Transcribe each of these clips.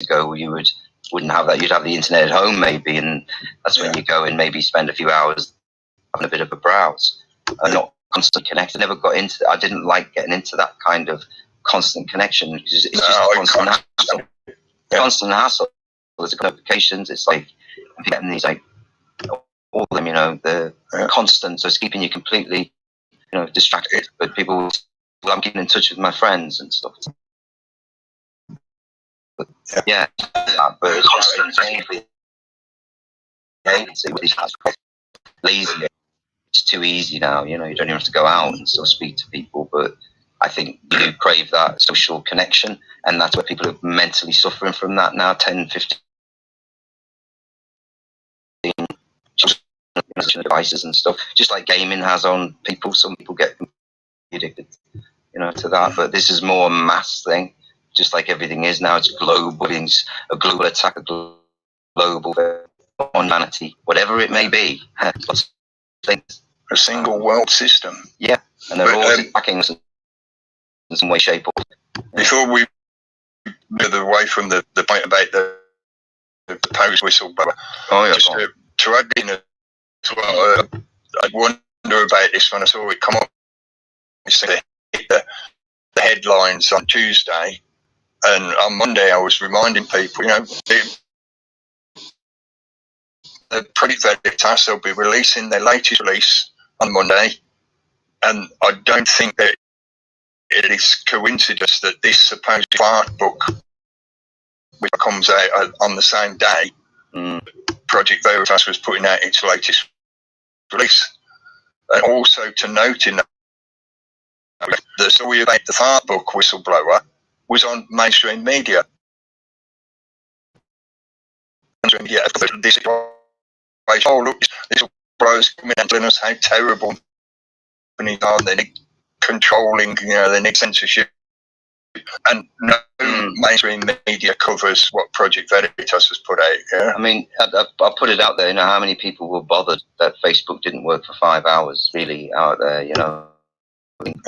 ago, you wouldn't have that. You'd have the internet at home maybe, and that's when you go and maybe spend a few hours having a bit of a browse and not constantly connected. I never got into. I didn't like getting into that kind of constant connection. It's just constant hassle. Constant hassle. There's notifications. It's like getting these like all of them. The constant. So it's keeping you completely distracted. But people, I'm getting in touch with my friends and stuff. But but constantly lazy. It's too easy now. You don't even have to go out and still speak to people. But I think you do crave that social connection, and that's where people are mentally suffering from that now. 10, 15 devices and stuff, just like gaming has on people. Some people get addicted, to that. But this is more a mass thing, just like everything is now. It's global. It's a global attack, a global on humanity, whatever it may be. Things. A single world system. Yeah, and they're always attacking us in some way, shape, or before we move away from the point about the post whistleblower. Just to add in I wonder about this when I saw it come up. The headlines on Tuesday, and on Monday I was reminding people, the Project Veritas, they'll be releasing their latest release on Monday, and I don't think that it is coincidence that this supposed art book, which comes out on the same day, Project Veritas was putting out its latest release. And also to note in that, the story about the art book whistleblower was on mainstream media. Oh look, this blows coming and telling us how terrible companies are. They need controlling, they need censorship, and no mainstream media covers what Project Veritas has put out. Yeah, I mean, I'll put it out there. How many people were bothered that Facebook didn't work for 5 hours? Really out there,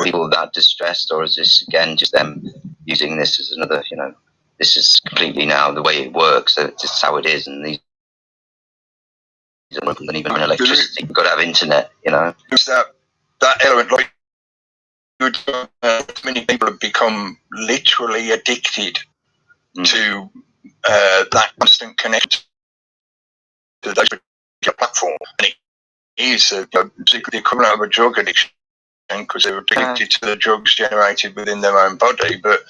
people that distressed, or is this again just them using this as another? This is completely now the way it works. So it's just how it is, and these. Than even electricity. You've got to have internet, It's that element, like many people have become literally addicted to that constant connection to those platform, and it is the equivalent of a drug addiction because they're addicted to the drugs generated within their own body. But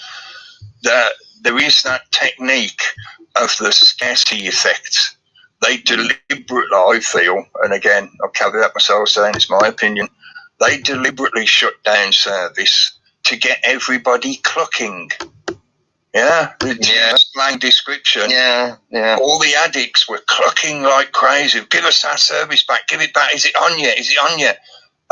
there is that technique of the scarcity effect. They deliberately, I feel, and again, I'll caveat myself saying it's my opinion, they deliberately shut down service to get everybody clucking. Yeah, slang description. Yeah. All the addicts were clucking like crazy. Give us our service back. Give it back. Is it on you? Is it on you?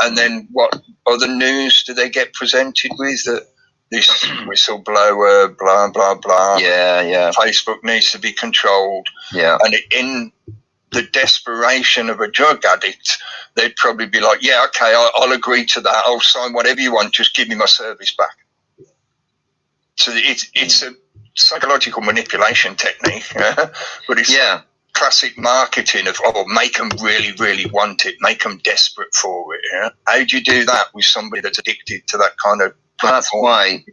And then what other news do they get presented with? That this whistleblower, blah, blah, blah. Yeah. Facebook needs to be controlled. Yeah. And in the desperation of a drug addict, they'd probably be like, yeah, okay, I'll agree to that. I'll sign whatever you want. Just give me my service back. So it's a psychological manipulation technique, but it's like classic marketing of, make them really, really want it, make them desperate for it. Yeah? How do you do that with somebody that's addicted to that kind of platform? That's why.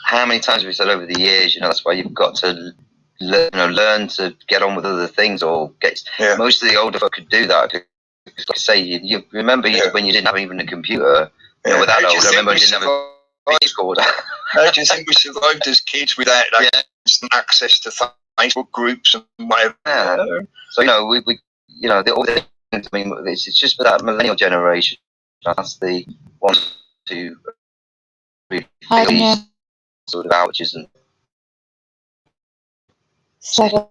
How many times have we said over the years? That's why you've got to learn to get on with other things, or get. Most of the older folk could do that. Because, like I say, you remember when you didn't have even a computer. Without old, I remember you didn't have a recorder. How do you think we survived as kids without access to Facebook groups and whatever? Yeah. So we all the things. I mean, it's just for that millennial generation. That's the one to really feel these sort of ouches and. 7:30.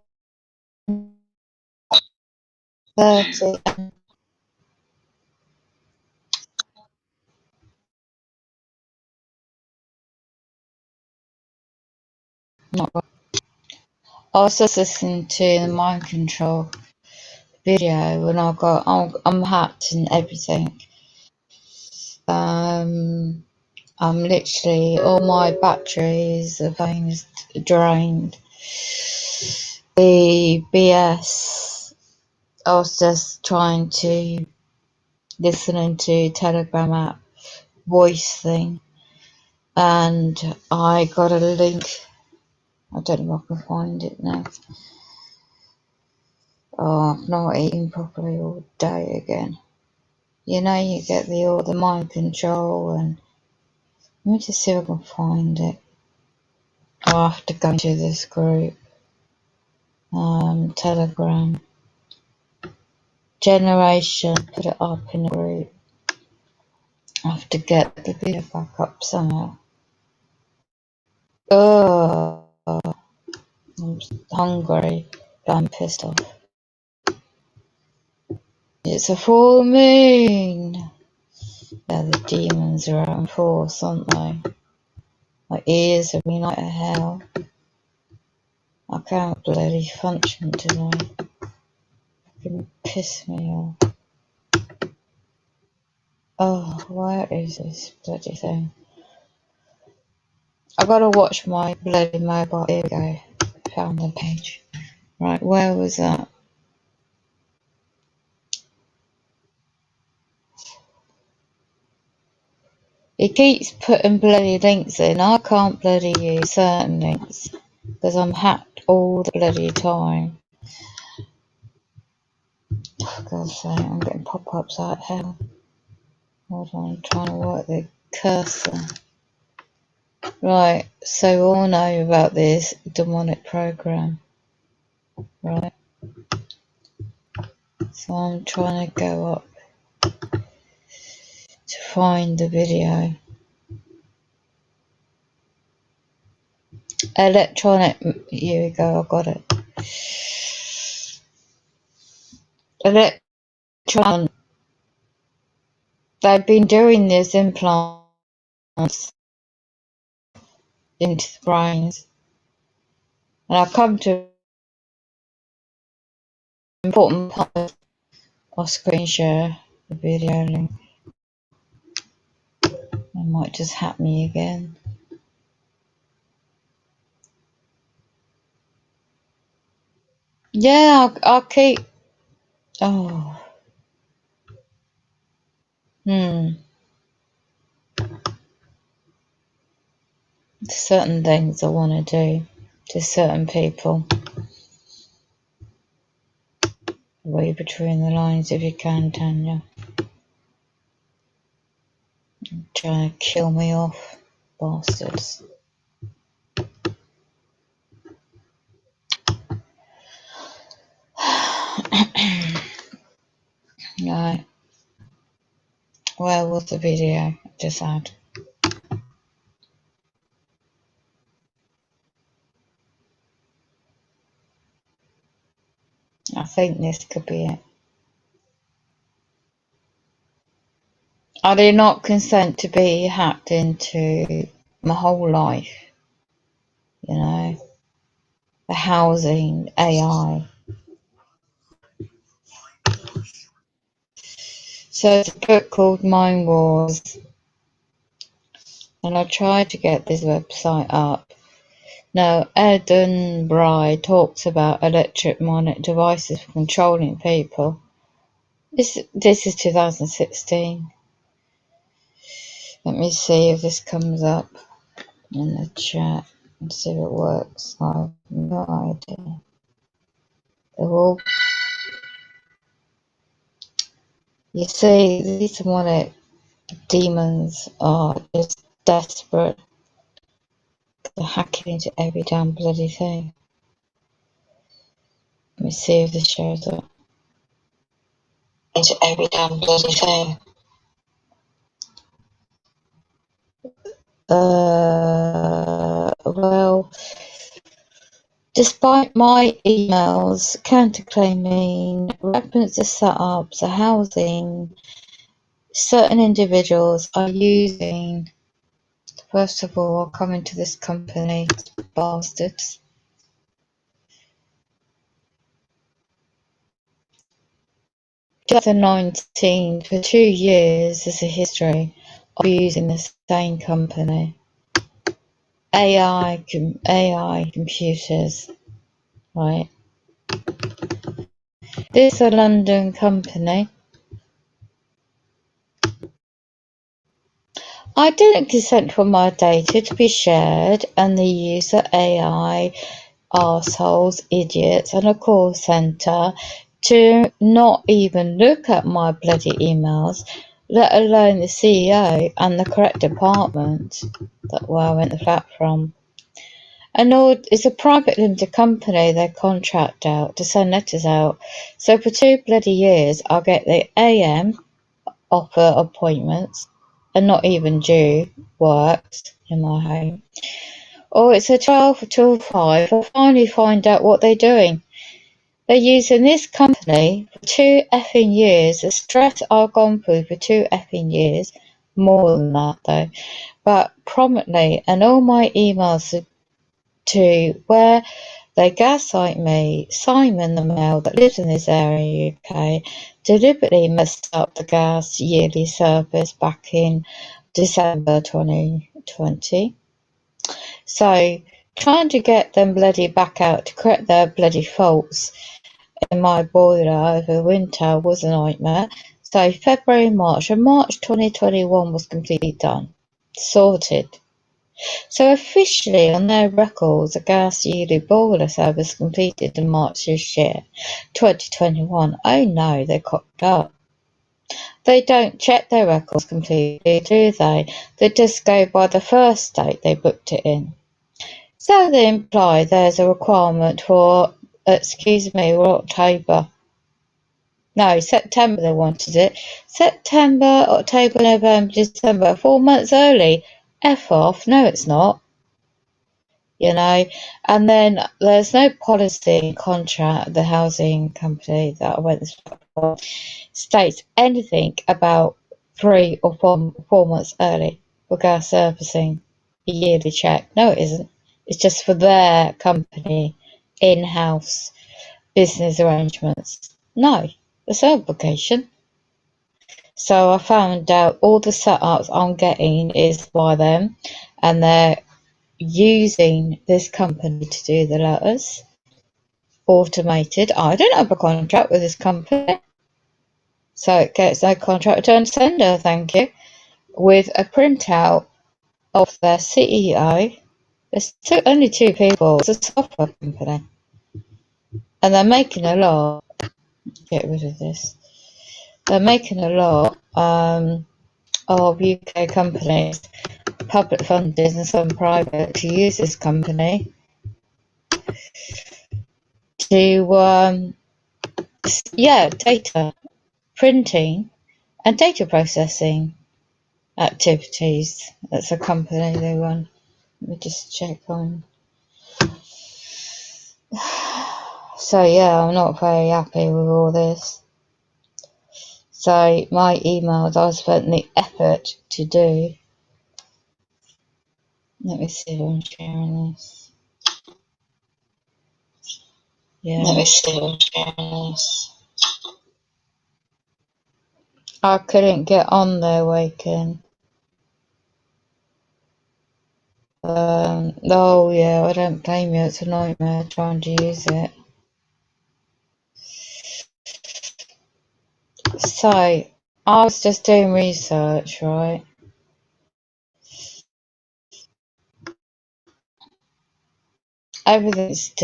I was just listening to the mind control video, and I'm hacked and everything. I'm literally, all my batteries, the phone is drained. The BS, I was just trying to listening to Telegram app voice thing, and I got a link. I don't know if I can find it now. Oh, I've not eaten properly all day again. You know, you get all the mind control, and let me just see if I can find it. I'll have to go into this group. Telegram. Generation, put it up in the group. I have to get the video back up somehow. Oh, I'm hungry, but I'm pissed off. It's a full moon. Yeah, the demons are out in force, aren't they? My ears are being like hell. I can't bloody function today. It can piss me off. Oh, where is this bloody thing? I gotta watch my bloody mobile. Here we go. Found the page. Right, where was that? It keeps putting bloody links in. I can't bloody use certain links because I'm hacked all the bloody time. For God's sake, I'm getting pop-ups like hell. Hold on, I'm trying to work the cursor. Right, so we all know about this demonic program, right? So I'm trying to go up to find the video. Electronic, here we go, I got it. Electron, they've been doing this implants into the brains. And I've come to an important part. I'll screen share the video link. It might just hack me again. Yeah, I'll keep. Oh. There's certain things I want to do to certain people. Read between the lines if you can, Tanya. Trying to kill me off, bastards. Right. Where was the video I just had? I think this could be it. I did not consent to be hacked into my whole life. You know, the housing, AI. So it's a book called Mind Wars, and I tried to get this website up. Now, Eden Bry talks about electromagnetic devices for controlling people. This is 2016. Let me see if this comes up in the chat and see if it works. I have no idea. They're all. You see, these demonic demons are just desperate. They're hacking into every damn bloody thing. Let me see if this shows up. Into every damn bloody thing. Well, despite my emails counterclaiming weapons to setups, housing, certain individuals are using. First of all, I'll come into this company, bastards. 2019, for 2 years, is a history of using the same company. AI computers, right? This is a London company. I didn't consent for my data to be shared and the user AI arseholes, idiots, and a call centre to not even look at my bloody emails, let alone the CEO and the correct department where I went the flat from. And it's a private limited company they contract out to send letters out. So for 2 bloody years I'll get the AM offer appointments and not even due works in my home. Or it's a 12 till 5. I finally find out what they're doing. They're using this company for 2 effing years. The stress I've gone through for 2 effing years, more than that though, but prominently, and all my emails to where they gaslight me. Simon the male that lives in this area UK deliberately messed up the gas yearly service back in December 2020. So trying to get them bloody back out to correct their bloody faults in my boiler over winter was a nightmare. So February, March, and March 2021 was completely done. Sorted. So officially on their records, the gas yearly boiler service completed in March this year, 2021. Oh no, they cocked up. They don't check their records completely, do they? They just go by the first date they booked it in. So they imply there's a requirement for, October. No, September they wanted it. September, October, November, December, 4 months early. F off. No, it's not. And then there's no policy contract, the housing company that I went for states anything about 3 or 4 months early for gas servicing, a yearly check. No, it isn't. It's just for their company, in-house business arrangements. No, it's no obligation. So I found out all the setups I'm getting is by them, and they're using this company to do the letters, automated. I don't have a contract with this company, so it gets no contract return to sender, thank you, with a printout of their CEO. There's only 2 people. It's a software company, and they're making a lot. Get rid of this. They're making a lot of UK companies, public funded and some private, to use this company to data printing and data processing activities. That's a company they run. Let me just check on. So yeah, I'm not very happy with all this. So my emails I spent the effort to do. Let me see if I'm sharing this. Yeah. Let me see if I'm sharing this. I couldn't get on there, Waken. Oh yeah, I don't blame you, it's a nightmare trying to use it. So, I was just doing research, right? Everything's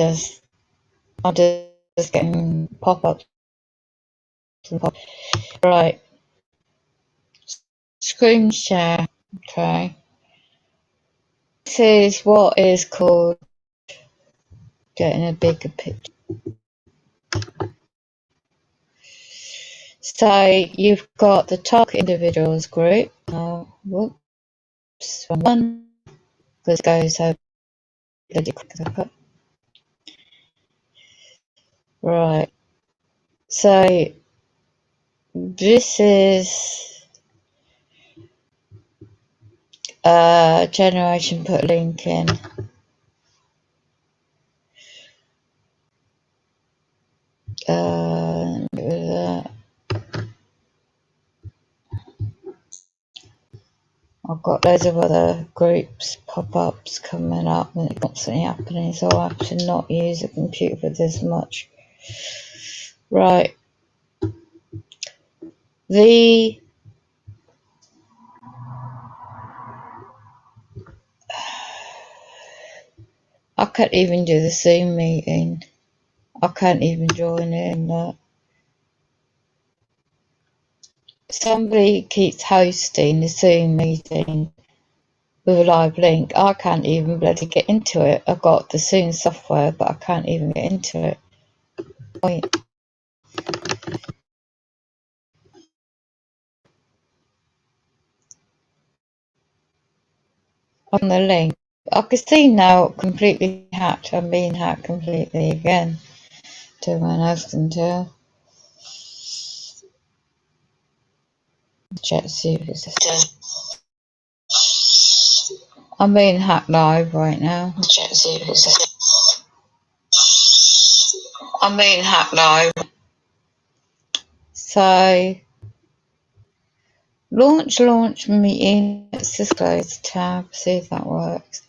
I'm just getting pop-ups. Right. Screen share, okay. This is what is called getting a bigger picture. So you've got the target individuals group. Oh, whoops, one. Let's go so bloody quick as I put. Right. So this is generation. Put link in. Get rid of that. got loads of other groups, pop-ups coming up and it's constantly happening, so I have to not use a computer for this much. Right. I can't even do the Zoom meeting. I can't even join in that. Somebody keeps hosting the Zoom meeting with a live link. I can't even bloody get into it. I've got the Zoom software, but I can't even get into it. Wait. On the link. I can see now completely hacked. I'm being hacked completely again. To my husband too. Check see if it's I'm being hacked live right now. Check see if it's I'm being hacked live. So launch meeting. Let's just close the tab, see if that works.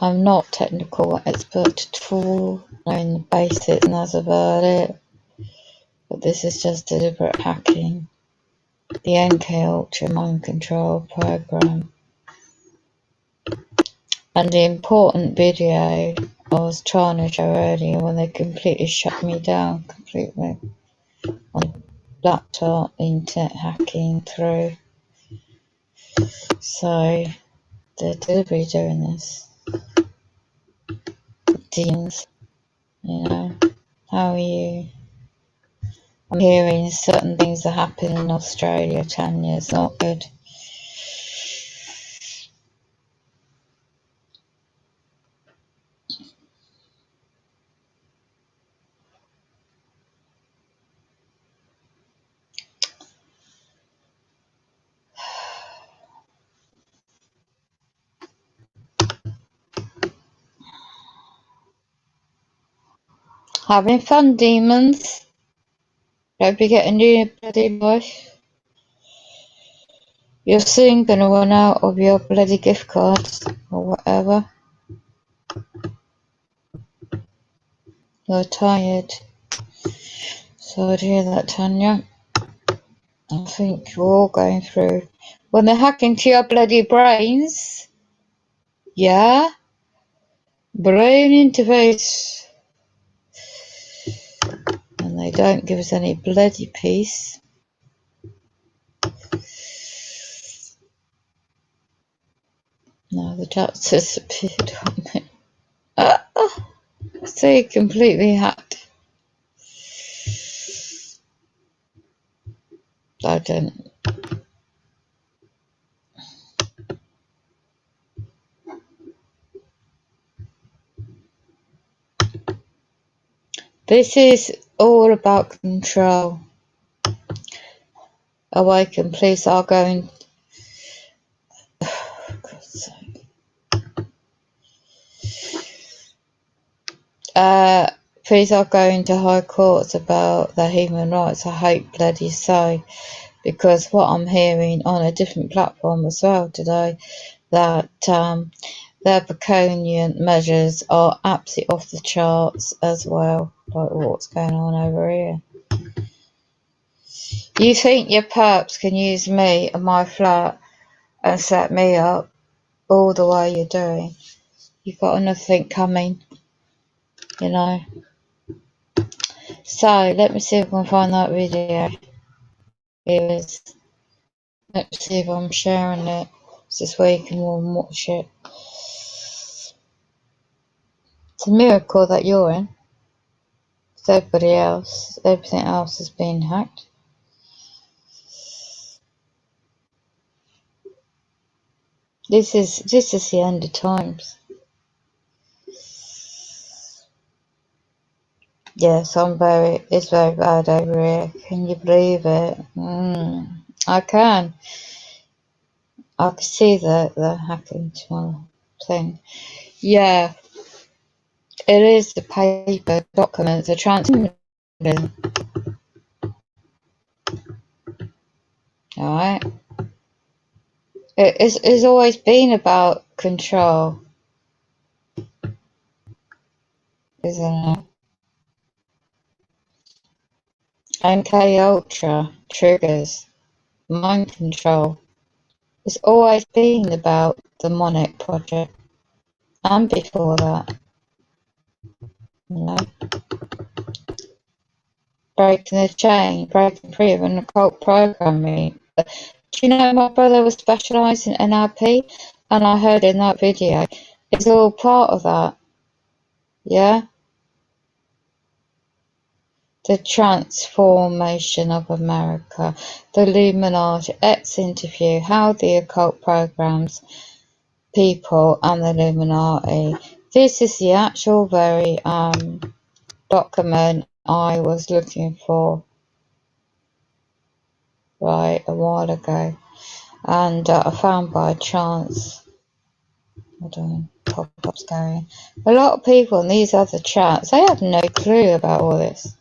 I'm not technical expert at all, knowing the basics and that's about it. But this is just deliberate hacking. The MK Ultra mind control program. And the important video I was trying to show earlier when they completely shut me down completely on laptop, internet hacking through. So they're deliberately doing this. Demons, you know. How are you? I'm hearing certain things are happening in Australia, Tanya. It's not good. Having fun, demons. Don't be getting your bloody life. You're soon gonna run out of your bloody gift cards or whatever. You're tired. Sorry to hear that, Tanya. I think you're all going through. When they hack into your bloody brains, yeah? Brain interface. And they don't give us any bloody peace. No, the chat's disappeared on me. See, completely hacked. I don't. This is all about control. Awaken, please are going. God's sake. Please are going to high courts about the human rights. I hope bloody so, because what I'm hearing on a different platform as well today, that their draconian measures are absolutely off the charts as well, like what's going on over here. You think your perps can use me and my flat and set me up all the way you're doing? You've got nothing coming, you know. So let me see if I can find that video. Let's see if I'm sharing it this week and we'll watch it. It's a miracle that you're in. It's everybody else, everything else has been hacked. This is the end of times. Yes, it's very bad over here. Can you believe it? I can. I can see the hacking to my thing. Yeah, it is the paper documents, the transmission. Alright? It's always been about control, isn't it? MK Ultra triggers mind control. It's always been about the Monarch Project, and before that, you know, breaking the chain, breaking free of an occult programming. Do you know my brother was specialised in NLP, and I heard in that video, it's all part of that, yeah? The Transformation of America, the Illuminati, X interview, how the occult programs people and the Illuminati. This is the actual very document I was looking for right a while ago, and I found by chance. I don't know, pop-ups going. A lot of people in these other chats, they have no clue about all this.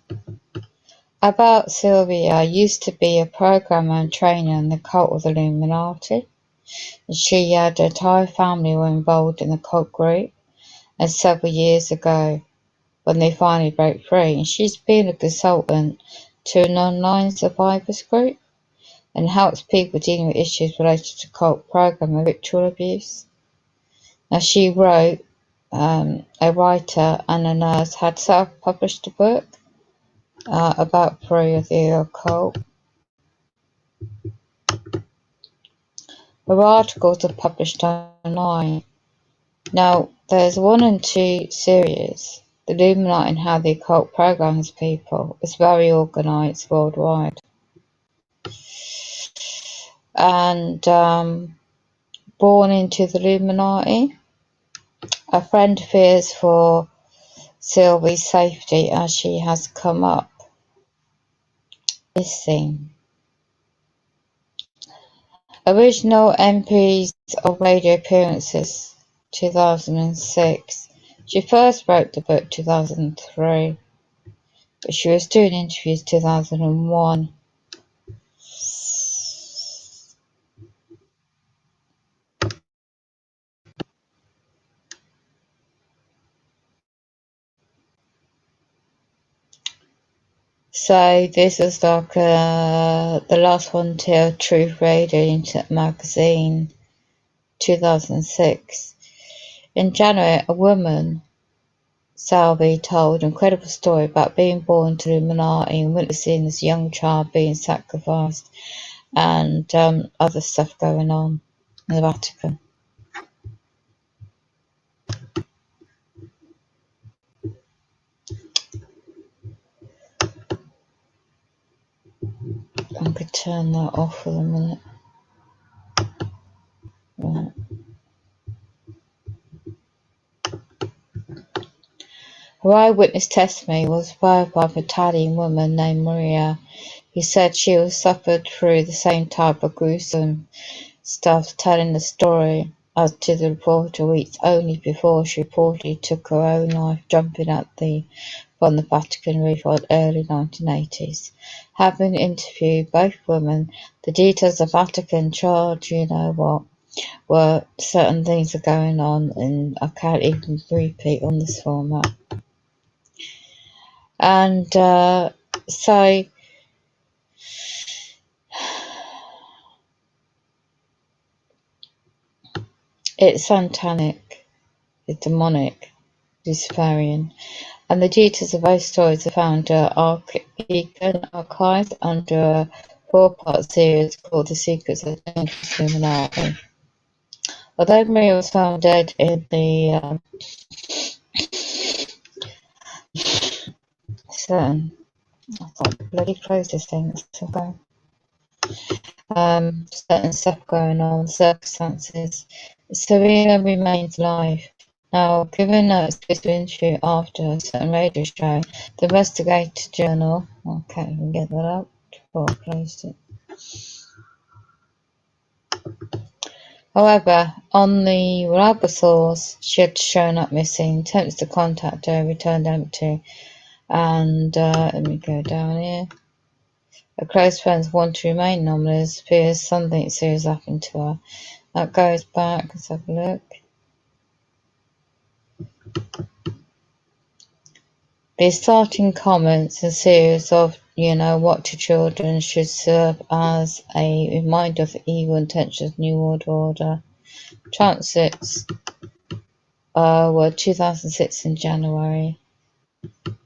About Sylvia used to be a programmer and trainer in the cult of the Illuminati. She and her entire family were involved in the cult group, and several years ago, when they finally broke free, and she's been a consultant to an online survivors group and helps people dealing with issues related to cult program and ritual abuse. Now she wrote, a writer and a nurse had self-published a book about Prey of the occult. Her articles are published online. Now, there's 1 and 2 series, The Illuminati and How the Occult Programs People. It's very organised worldwide. And born into the Illuminati, a friend fears for Sylvie's safety as she has come up missing. Original MPs of radio appearances, 2006. She first wrote the book 2003, but she was doing interviews 2001. So this is like the last one till Truth Radio Internet Magazine, 2006. In January, a woman, Salvi, told an incredible story about being born to Illuminati and witnessing this young child being sacrificed and other stuff going on in the Vatican. I could turn that off for a minute. Right. Her eyewitness testimony was provided by an Italian woman named Maria, who said she was suffered through the same type of gruesome stuff, telling the story as to the reporter weeks only before she reportedly took her own life, jumping from the Vatican roof in the early 1980s. Having interviewed both women, the details of Vatican charge, you know what, were certain things are going on, and I can't even repeat on this format. And so it's satanic, it's demonic, Luciferian, and the details of both stories are found archived under a 4-part series called The Secrets of the Dangerous Illuminati. Although Maria was found dead in the certain stuff going on, circumstances, Serena remains alive. Now, given that it's supposed to interview after a certain radio show, the Investigator Journal, I can't even get that up before I closed it. However, on the reliable source, she had shown up missing. Attempts to contact her returned empty. And let me go down here. Her close friends want to remain anonymous. Fears something serious happened to her. That goes back. Let's have a look. The starting comments, a series of, what to children should serve as a reminder of the evil intentions of New World Order. Transits were 2006 in January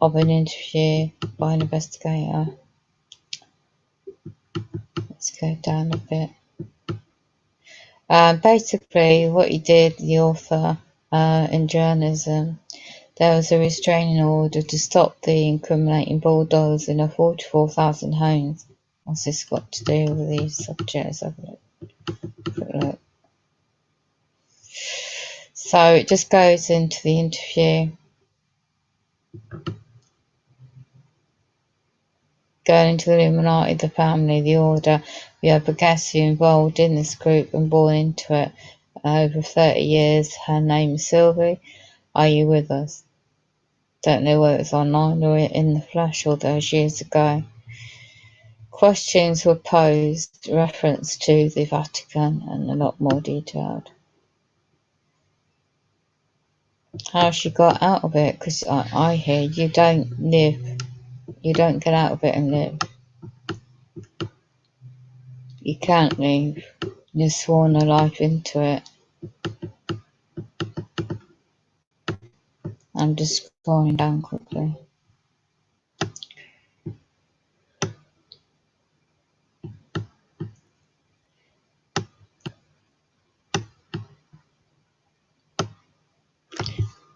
of an interview by an investigator. Let's go down a bit. Basically, what he did, the author, in journalism, there was a restraining order to stop the incriminating bulldozers in 44,000 homes. What's this got to do with these subjects? Have a look. So it just goes into the interview. Going into the Illuminati, the family, the order. We have a guest who involved in this group and born into it over 30 years. Her name is Sylvie. Are you with us? Don't know whether it's online or in the flesh or those years ago. Questions were posed, reference to the Vatican, and a lot more detailed. How she got out of it, because I hear you don't get out of it and live. You can't leave. You've sworn a life into it. I'm just scrolling down quickly.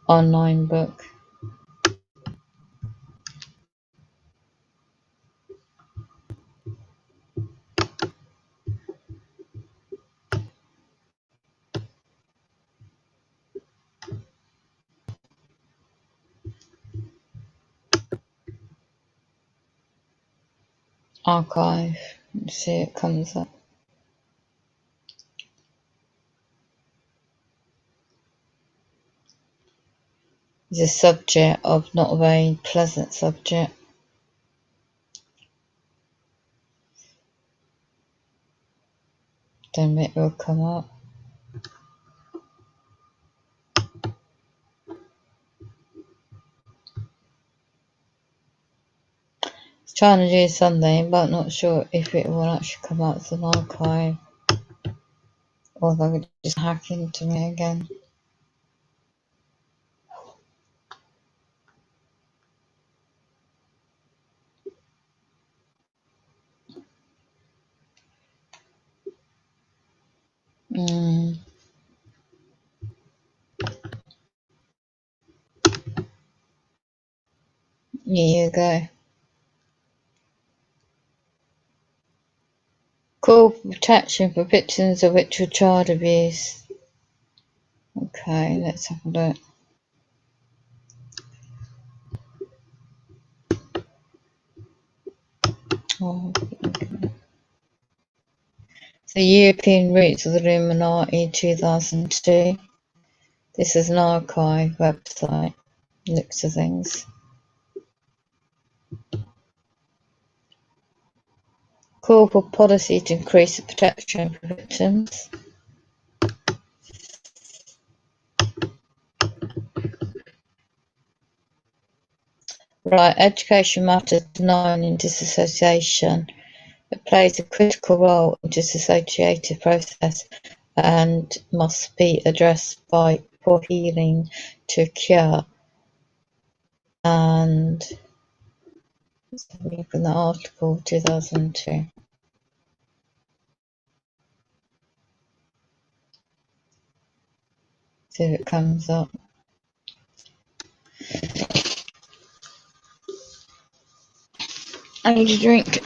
Online book. Archive. Let's see it comes up. It's a subject of not a very pleasant subject. Then it will come up. It's trying to do something, but not sure if it will actually come up as an archive. Or they could just hack into me again. Here you go. Call for protection for victims of ritual child abuse. Okay, let's have a look. Oh, okay. The European Roots of the Illuminati 2002. This is an archive website. Looks at things. Call for policy to increase the protection for victims. Right, education matters, denying and disassociation. It plays a critical role in dissociative process and must be addressed for healing to cure. And let's have a look in the article 2002. See if it comes up. I need a drink.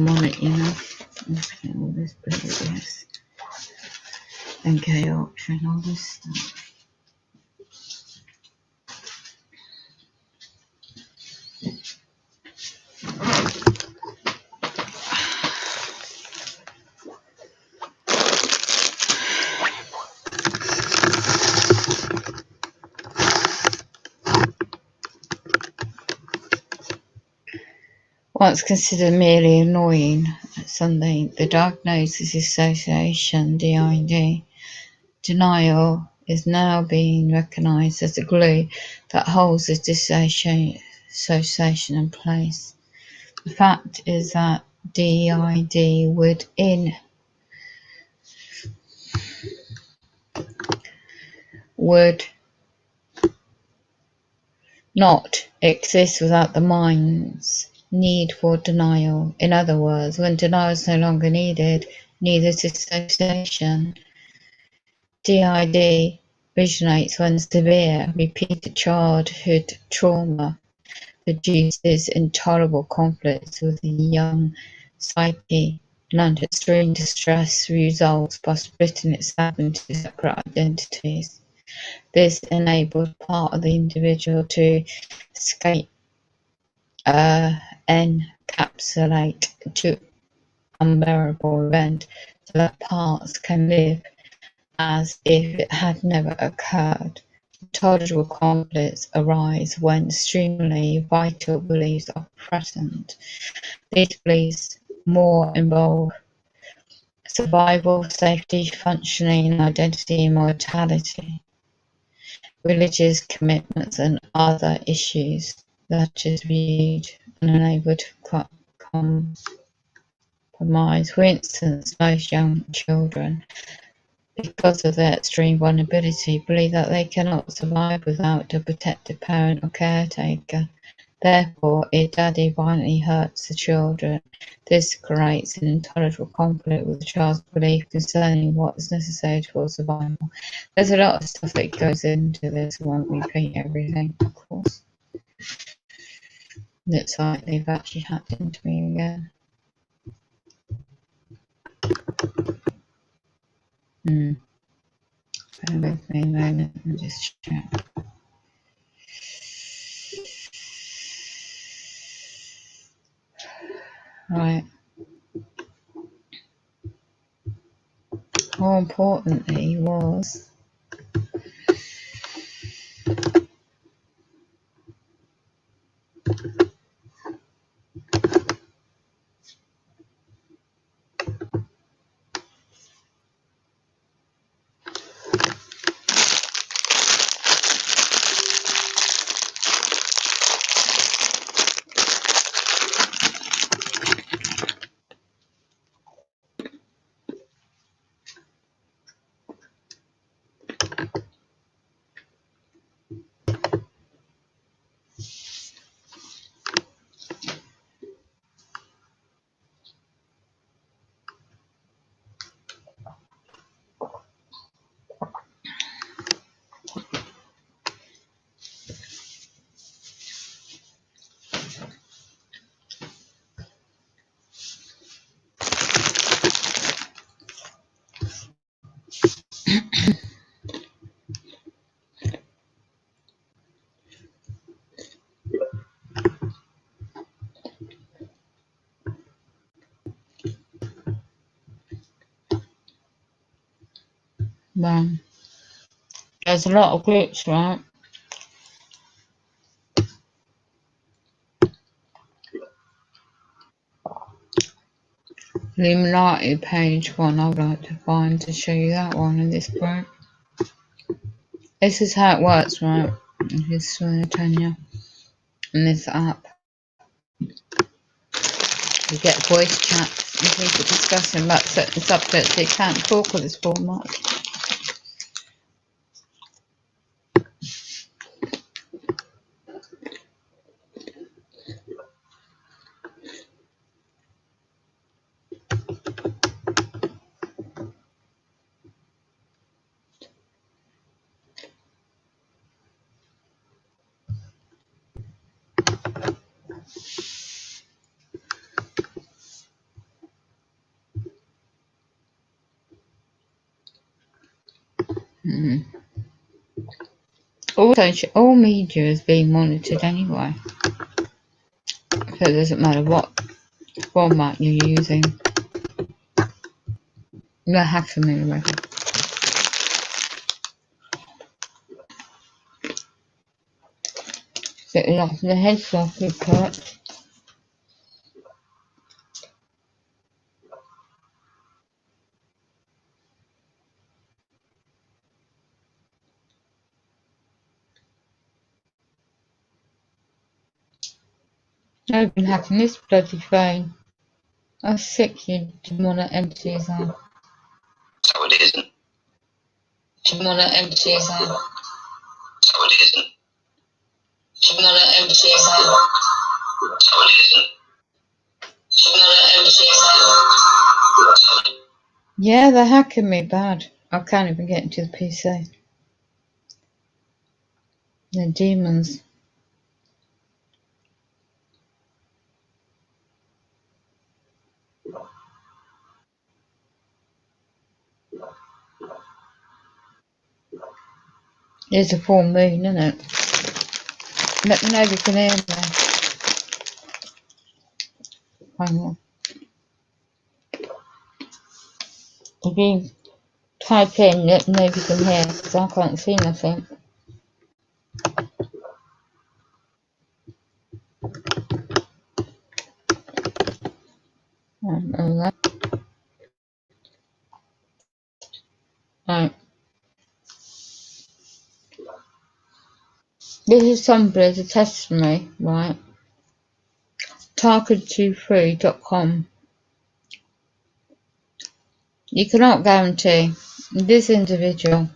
I'm on it, you know. Okay, all this previous NK option, all this stuff. Once considered merely annoying, something the diagnosis association (DID) denial is now being recognised as the glue that holds the dissociation in place. The fact is that DID would not exist without the mind's need for denial. In other words, when denial is no longer needed, neither dissociation. DID originates when severe, repeated childhood trauma produces intolerable conflicts with the young psyche, and under extreme distress results by splitting itself into separate identities. This enables part of the individual to escape, encapsulate to unbearable event, so that parts can live as if it had never occurred. Intolerable conflicts arise when extremely vital beliefs are present. These beliefs more involve survival, safety, functioning, identity, mortality, religious commitments, and other issues that is viewed and unable to compromise. For instance, most young children, because of their extreme vulnerability, believe that they cannot survive without a protective parent or caretaker. Therefore, if daddy violently hurts the children, this creates an intolerable conflict with the child's belief concerning what is necessary for survival. There's a lot of stuff that goes into this. I won't repeat everything, of course. Looks like they've actually hacked into me again. Bear with me a moment and just check. Right. More importantly was there's a lot of groups, right? Illuminati page 1, I would like to find to show you that one in this group. This is how it works, right? This is Tanya in this app. You get voice chats and people discussing about certain subjects. They can't talk with this format. All media is being monitored anyway, so it doesn't matter what format you're using. They're hacking me already. The head's awfully cut. I've been hacking this bloody phone. I'm sick, you didn't want to empty his out. So it isn't. Didn't want to empty his out. So it isn't. Didn't want to empty his out. So it isn't. Didn't want to empty his out. Yeah, they're hacking me bad. I can't even get into the PC. They're demons. It's a full moon, isn't it? Let me know if you can hear me. Hang on. If you type in, let me know if you can hear, because I can't see nothing. Right. This is somebody's a testimony, right? Target23.com. You cannot guarantee this individual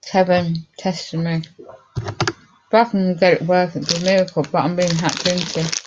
is having testimony. If I can get it working, it's a miracle, but I'm being hacked into.